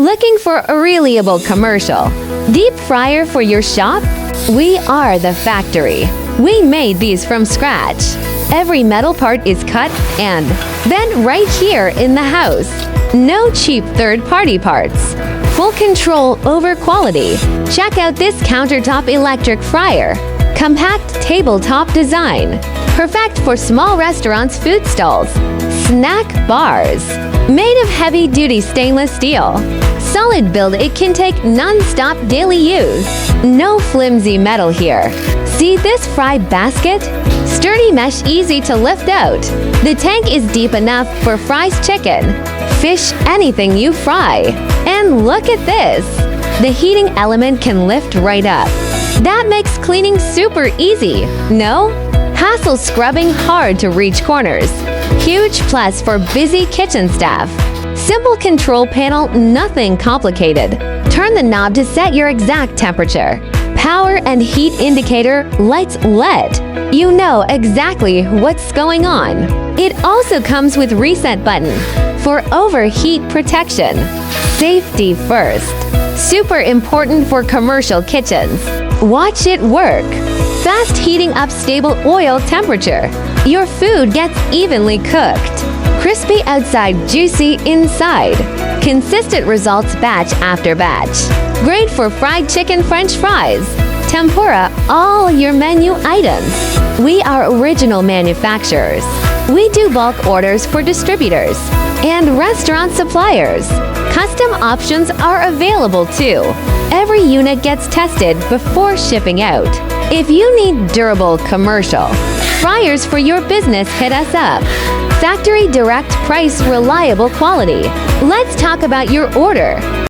Looking for a reliable commercial? Deep fryer for your shop? We are the factory. We made these from scratch. Every metal part is cut and then right here in the house. No cheap third-party parts. Full control over quality. Check out this countertop electric fryer. Compact tabletop design. Perfect for small restaurants' food stalls. Snack bars. Made of heavy-duty stainless steel. Solid build, it can take non-stop daily use. No flimsy metal here. See this fry basket? Sturdy mesh, easy to lift out. The tank is deep enough for fries, chicken, fish, anything you fry. And look at this! The heating element can lift right up. That makes cleaning super easy, no? Hassle scrubbing hard to reach corners. Huge plus for busy kitchen staff. Simple control panel, nothing complicated. Turn the knob to set your exact temperature. Power and heat indicator, lights LED. You know exactly what's going on. It also comes with reset button for overheat protection. Safety first. Super important for commercial kitchens. Watch it work. Fast heating up, stable oil temperature. Your food gets evenly cooked. Crispy outside, juicy inside. Consistent results batch after batch. Great for fried chicken, French fries, tempura, all your menu items. We are original manufacturers. We do bulk orders for distributors and restaurant suppliers. Custom options are available too. Every unit gets tested before shipping out. If you need durable commercial fryers for your business, hit us up. Factory direct price, reliable quality. Let's talk about your order.